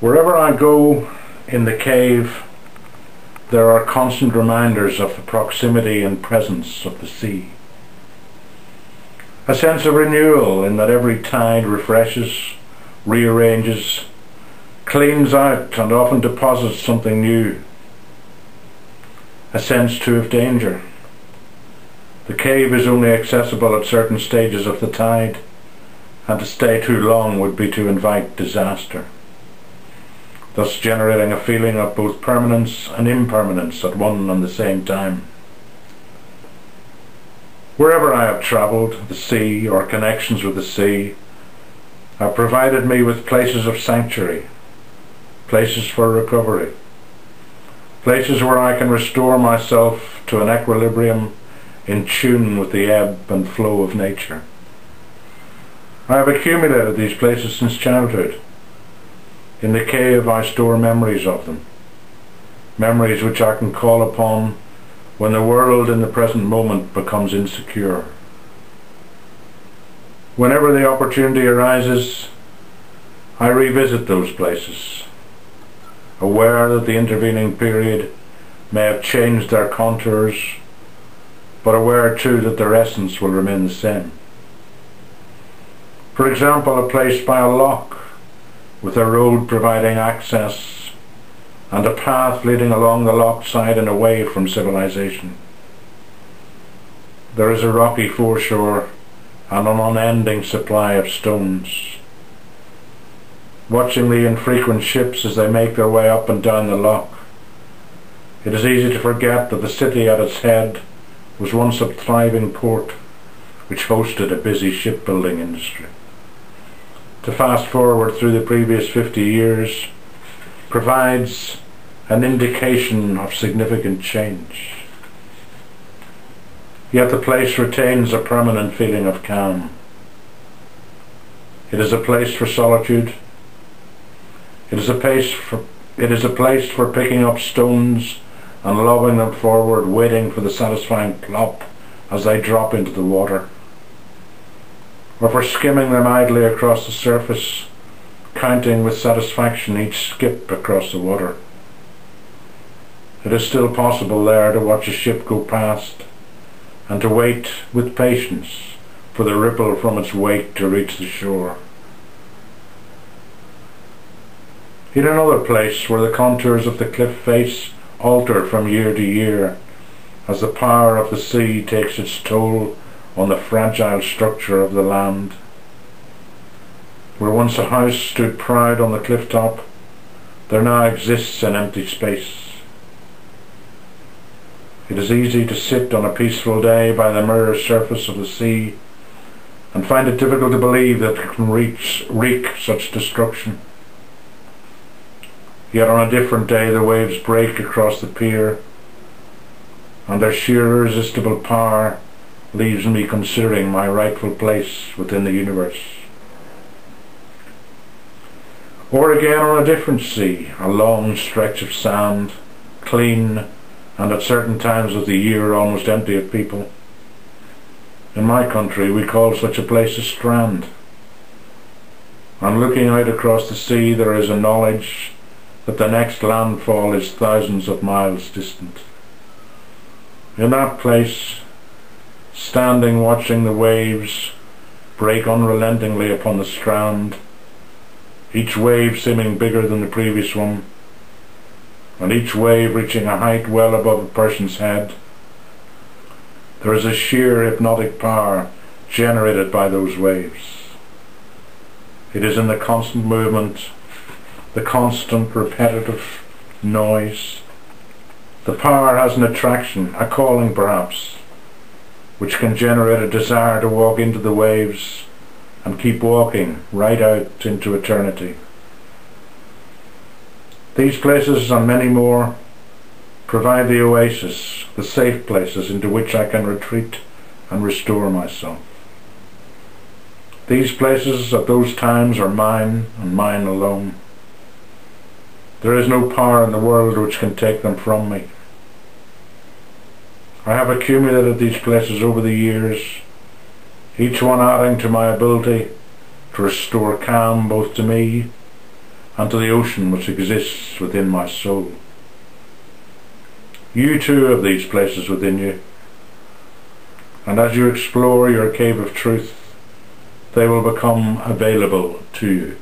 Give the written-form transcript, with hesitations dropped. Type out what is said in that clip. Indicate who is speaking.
Speaker 1: Wherever I go in the cave, there are constant reminders of the proximity and presence of the sea. A sense of renewal in that every tide refreshes, rearranges, cleans out and often deposits something new. A sense too of danger. The cave is only accessible at certain stages of the tide, and to stay too long would be to invite disaster, thus generating a feeling of both permanence and impermanence at one and the same time. Wherever I have travelled, the sea or connections with the sea have provided me with places of sanctuary, places for recovery, places where I can restore myself to an equilibrium in tune with the ebb and flow of nature. I have accumulated these places since childhood. In the cave I store memories of them, memories which I can call upon when the world in the present moment becomes insecure. Whenever the opportunity arises, I revisit those places, aware that the intervening period may have changed their contours, but aware too that their essence will remain the same. For example, a place by a loch, with a road providing access and a path leading along the loch side and away from civilization. There is a rocky foreshore and an unending supply of stones. Watching the infrequent ships as they make their way up and down the loch, it is easy to forget that the city at its head was once a thriving port which hosted a busy shipbuilding industry. To fast forward through the previous 50 years provides an indication of significant change. Yet the place retains a permanent feeling of calm. It is a place for solitude. It is a place for picking up stones and lobbing them forward, waiting for the satisfying plop as they drop into the water, or for skimming them idly across the surface, counting with satisfaction each skip across the water. It is still possible there to watch a ship go past and to wait with patience for the ripple from its wake to reach the shore. In another place where the contours of the cliff face alter from year to year as the power of the sea takes its toll on the fragile structure of the land. Where once a house stood proud on the cliff top, there now exists an empty space. It is easy to sit on a peaceful day by the mirror surface of the sea and find it difficult to believe that it can wreak such destruction. Yet on a different day the waves break across the pier, and their sheer irresistible power leaves me considering my rightful place within the universe. Or again on a different sea, a long stretch of sand, clean and at certain times of the year almost empty of people. In my country we call such a place a strand. And looking out across the sea there is a knowledge that the next landfall is thousands of miles distant. In that place, standing watching the waves break unrelentingly upon the strand, each wave seeming bigger than the previous one, and each wave reaching a height well above a person's head, there is a sheer hypnotic power generated by those waves. It is in the constant movement, the constant repetitive noise. The power has an attraction, a calling perhaps, which can generate a desire to walk into the waves and keep walking right out into eternity. These places and many more provide the oasis, the safe places into which I can retreat and restore myself. These places at those times are mine and mine alone. There is no power in the world which can take them from me. I have accumulated these places over the years, each one adding to my ability to restore calm both to me and to the ocean which exists within my soul. You too have these places within you, and as you explore your cave of truth, they will become available to you.